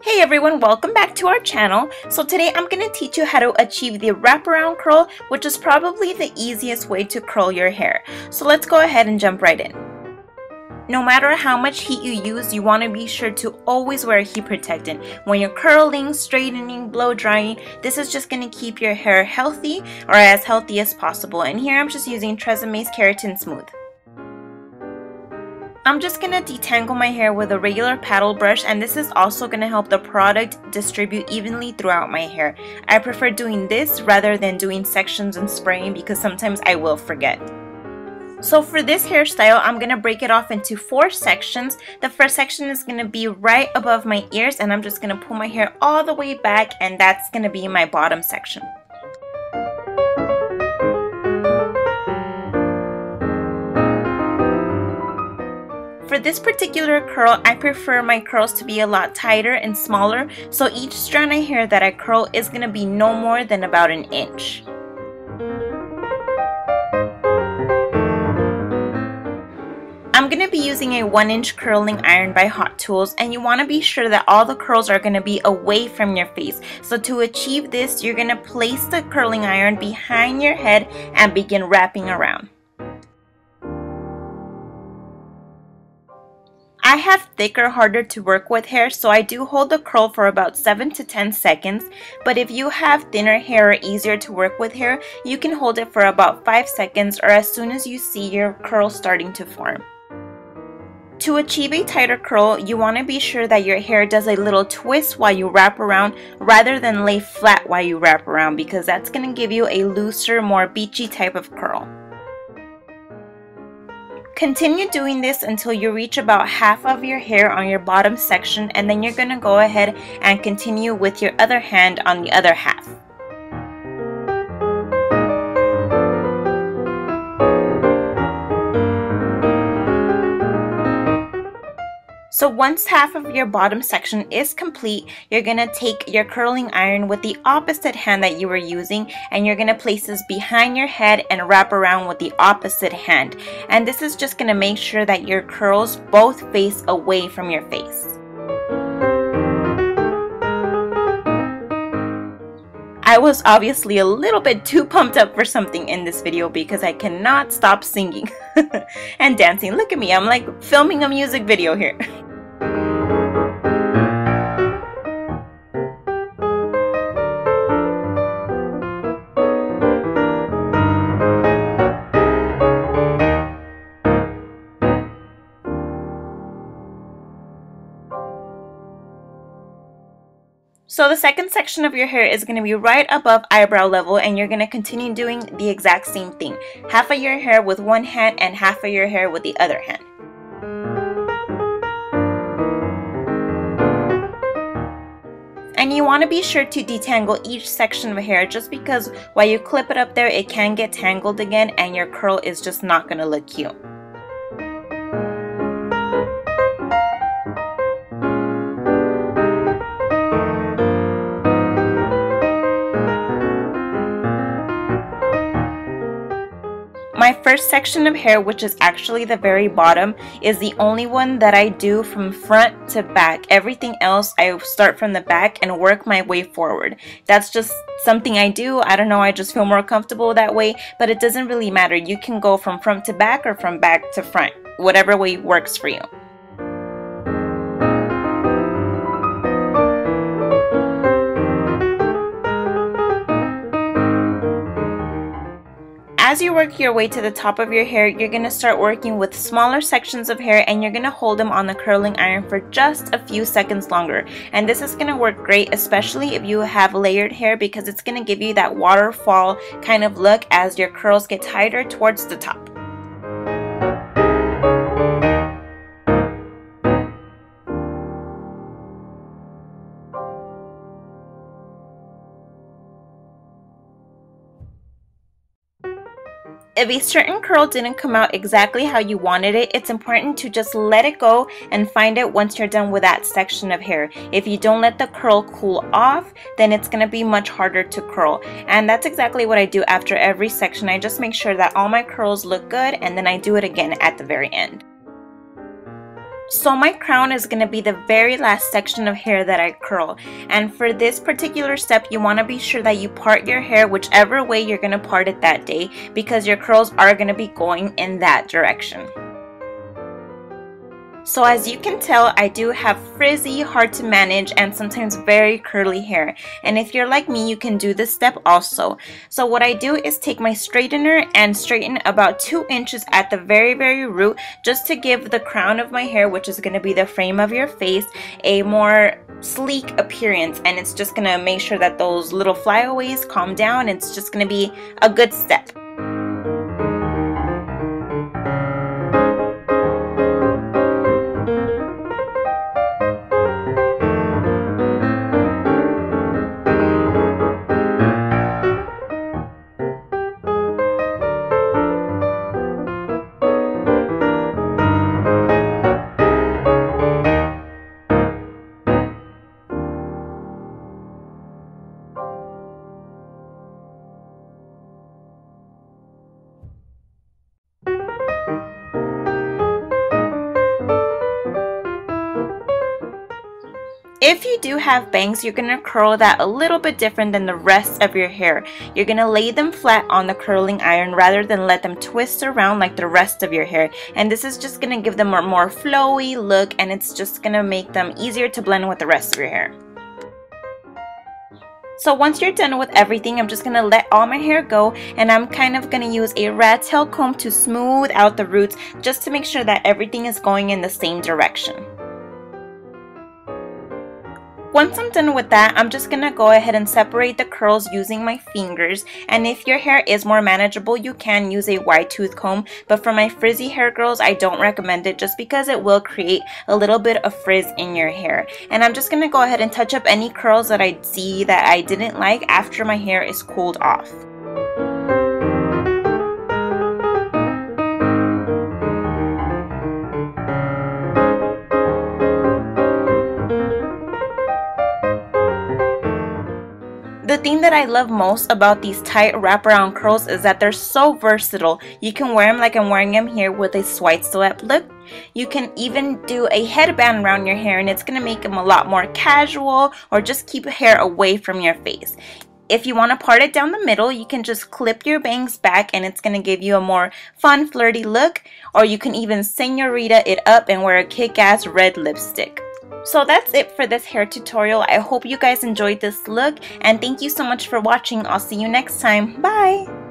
Hey everyone, welcome back to our channel. So today I'm going to teach you how to achieve the wraparound curl, which is probably the easiest way to curl your hair. So let's go ahead and jump right in. No matter how much heat you use, you want to be sure to always wear a heat protectant. When you're curling, straightening, blow drying, this is just going to keep your hair healthy or as healthy as possible. And here I'm just using Treseme's Keratin Smooth. I'm just going to detangle my hair with a regular paddle brush, and this is also going to help the product distribute evenly throughout my hair. I prefer doing this rather than doing sections and spraying because sometimes I will forget. So for this hairstyle, I'm going to break it off into 4 sections. The first section is going to be right above my ears, and I'm just going to pull my hair all the way back, and that's going to be my bottom section. For this particular curl, I prefer my curls to be a lot tighter and smaller, so each strand of hair that I curl is going to be no more than about an inch. I'm going to be using a 1-inch curling iron by Hot Tools, and you want to be sure that all the curls are going to be away from your face. So to achieve this, you're going to place the curling iron behind your head and begin wrapping around. I have thicker, harder to work with hair, so I do hold the curl for about 7 to 10 seconds. But if you have thinner hair or easier to work with hair, you can hold it for about 5 seconds or as soon as you see your curl starting to form. To achieve a tighter curl, you want to be sure that your hair does a little twist while you wrap around rather than lay flat while you wrap around, because that's going to give you a looser, more beachy type of curl. Continue doing this until you reach about half of your hair on your bottom section, and then you're going to go ahead and continue with your other hand on the other half. So once half of your bottom section is complete, you're going to take your curling iron with the opposite hand that you were using, and you're going to place this behind your head and wrap around with the opposite hand. And this is just going to make sure that your curls both face away from your face. I was obviously a little bit too pumped up for something in this video because I cannot stop singing and dancing. Look at me, I'm like filming a music video here. So the second section of your hair is going to be right above eyebrow level, and you're going to continue doing the exact same thing. Half of your hair with one hand and half of your hair with the other hand. And you want to be sure to detangle each section of hair, just because while you clip it up there, it can get tangled again and your curl is just not going to look cute. My first section of hair, which is actually the very bottom, is the only one that I do from front to back. Everything else I start from the back and work my way forward. That's just something I do. I don't know, I just feel more comfortable that way, but it doesn't really matter. You can go from front to back or from back to front, whatever way works for you. As you work your way to the top of your hair, you're going to start working with smaller sections of hair, and you're going to hold them on the curling iron for just a few seconds longer. And this is going to work great, especially if you have layered hair, because it's going to give you that waterfall kind of look as your curls get tighter towards the top. If a certain curl didn't come out exactly how you wanted it, it's important to just let it go and find it once you're done with that section of hair. If you don't let the curl cool off, then it's going to be much harder to curl. And that's exactly what I do after every section. I just make sure that all my curls look good, and then I do it again at the very end. So my crown is going to be the very last section of hair that I curl, and for this particular step you want to be sure that you part your hair whichever way you're going to part it that day, because your curls are going to be going in that direction. So as you can tell, I do have frizzy, hard to manage, and sometimes very curly hair. And if you're like me, you can do this step also. So what I do is take my straightener and straighten about 2 inches at the very root, just to give the crown of my hair, which is going to be the frame of your face, a more sleek appearance. And it's just going to make sure that those little flyaways calm down. It's just going to be a good step. If you do have bangs, you're going to curl that a little bit different than the rest of your hair. You're going to lay them flat on the curling iron rather than let them twist around like the rest of your hair. And this is just going to give them a more flowy look, and it's just going to make them easier to blend with the rest of your hair. So once you're done with everything, I'm just going to let all my hair go, and I'm kind of going to use a rat tail comb to smooth out the roots just to make sure that everything is going in the same direction. Once I'm done with that, I'm just going to go ahead and separate the curls using my fingers. And if your hair is more manageable, you can use a wide tooth comb. But for my frizzy hair girls, I don't recommend it just because it will create a little bit of frizz in your hair. And I'm just going to go ahead and touch up any curls that I see that I didn't like after my hair is cooled off. The thing that I love most about these tight wraparound curls is that they're so versatile. You can wear them like I'm wearing them here with a swipe swept look. You can even do a headband around your hair, and it's going to make them a lot more casual, or just keep hair away from your face. If you want to part it down the middle, you can just clip your bangs back and it's going to give you a more fun, flirty look. Or you can even señorita it up and wear a kick-ass red lipstick. So that's it for this hair tutorial. I hope you guys enjoyed this look, and thank you so much for watching. I'll see you next time. Bye!